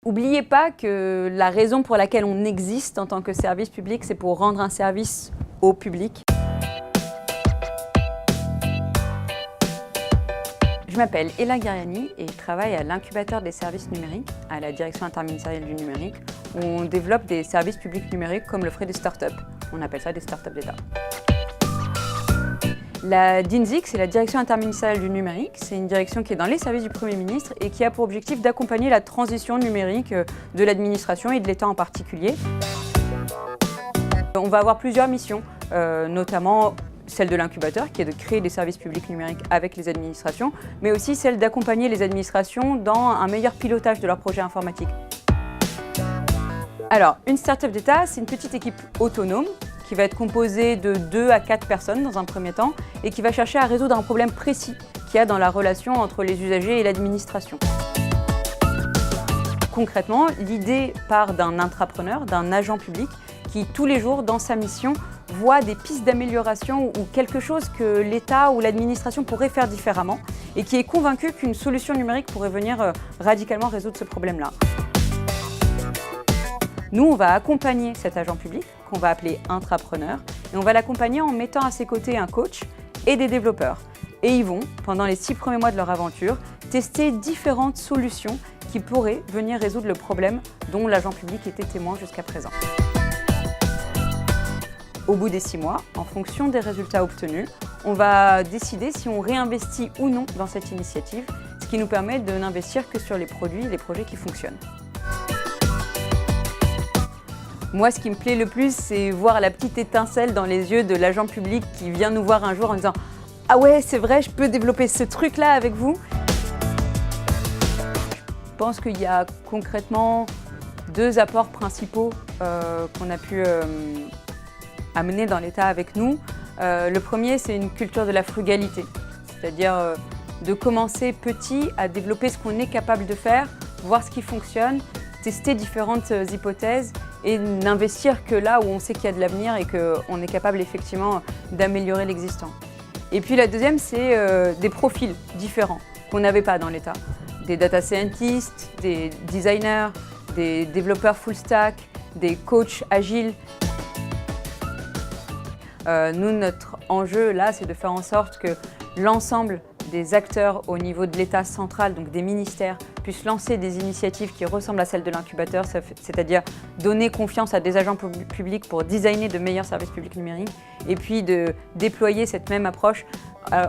N'oubliez pas que la raison pour laquelle on existe en tant que service public, c'est pour rendre un service au public. Je m'appelle Ella Gariani et je travaille à l'incubateur des services numériques, à la direction interministérielle du numérique, où on développe des services publics numériques comme le feraient des startups. On appelle ça des startups d'État. La DINSIC, c'est la direction interministérielle du numérique. C'est une direction qui est dans les services du Premier ministre et qui a pour objectif d'accompagner la transition numérique de l'administration et de l'État en particulier. On va avoir plusieurs missions, notamment celle de l'incubateur, qui est de créer des services publics numériques avec les administrations, mais aussi celle d'accompagner les administrations dans un meilleur pilotage de leurs projets informatiques. Alors, une start-up d'État, c'est une petite équipe autonome qui va être composée de 2 à 4 personnes dans un premier temps et qui va chercher à résoudre un problème précis qu'il y a dans la relation entre les usagers et l'administration. Concrètement, l'idée part d'un intrapreneur, d'un agent public qui, tous les jours, dans sa mission, voit des pistes d'amélioration ou quelque chose que l'État ou l'administration pourrait faire différemment et qui est convaincu qu'une solution numérique pourrait venir radicalement résoudre ce problème-là. Nous, on va accompagner cet agent public, qu'on va appeler intrapreneur, et on va l'accompagner en mettant à ses côtés un coach et des développeurs. Et ils vont, pendant les 6 premiers mois de leur aventure, tester différentes solutions qui pourraient venir résoudre le problème dont l'agent public était témoin jusqu'à présent. Au bout des 6 mois, en fonction des résultats obtenus, on va décider si on réinvestit ou non dans cette initiative, ce qui nous permet de n'investir que sur les produits et les projets qui fonctionnent. Moi, ce qui me plaît le plus, c'est voir la petite étincelle dans les yeux de l'agent public qui vient nous voir un jour en disant « Ah ouais, c'est vrai, je peux développer ce truc-là avec vous ». Je pense qu'il y a concrètement 2 apports principaux qu'on a pu amener dans l'État avec nous. Le premier, c'est une culture de la frugalité, c'est-à-dire de commencer petit à développer ce qu'on est capable de faire, voir ce qui fonctionne, tester différentes hypothèses et n'investir que là où on sait qu'il y a de l'avenir et qu'on est capable effectivement d'améliorer l'existant. Et puis la deuxième, c'est des profils différents qu'on n'avait pas dans l'État. Des data scientists, des designers, des développeurs full stack, des coachs agiles. Nous, notre enjeu là, c'est de faire en sorte que l'ensemble des acteurs au niveau de l'État central, donc des ministères, puissent lancer des initiatives qui ressemblent à celles de l'incubateur, c'est-à-dire donner confiance à des agents publics pour designer de meilleurs services publics numériques et puis de déployer cette même approche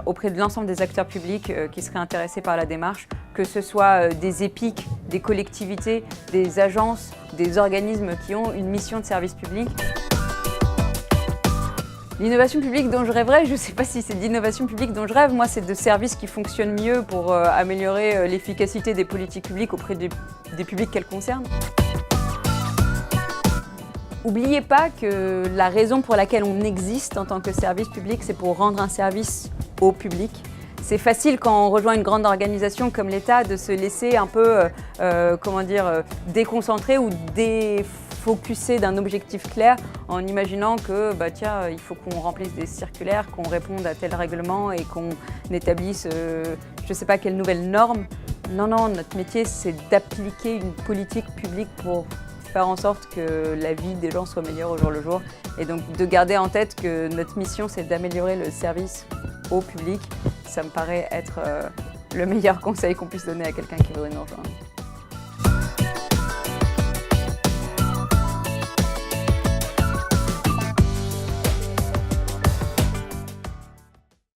auprès de l'ensemble des acteurs publics qui seraient intéressés par la démarche, que ce soit des EPIC, des collectivités, des agences, des organismes qui ont une mission de service public. L'innovation publique dont je rêverais, je ne sais pas si c'est d'innovation publique dont je rêve, moi c'est de services qui fonctionnent mieux pour améliorer l'efficacité des politiques publiques auprès des publics qu'elles concernent. N'oubliez pas que la raison pour laquelle on existe en tant que service public, c'est pour rendre un service au public. C'est facile quand on rejoint une grande organisation comme l'État de se laisser un peu, déconcentrer ou défocuser d'un objectif clair en imaginant que tiens, il faut qu'on remplisse des circulaires, qu'on réponde à tel règlement et qu'on établisse je ne sais pas quelle nouvelle norme. Non, notre métier c'est d'appliquer une politique publique pour faire en sorte que la vie des gens soit meilleure au jour le jour et donc de garder en tête que notre mission c'est d'améliorer le service au public. Ça me paraît être le meilleur conseil qu'on puisse donner à quelqu'un qui voudrait nous rejoindre.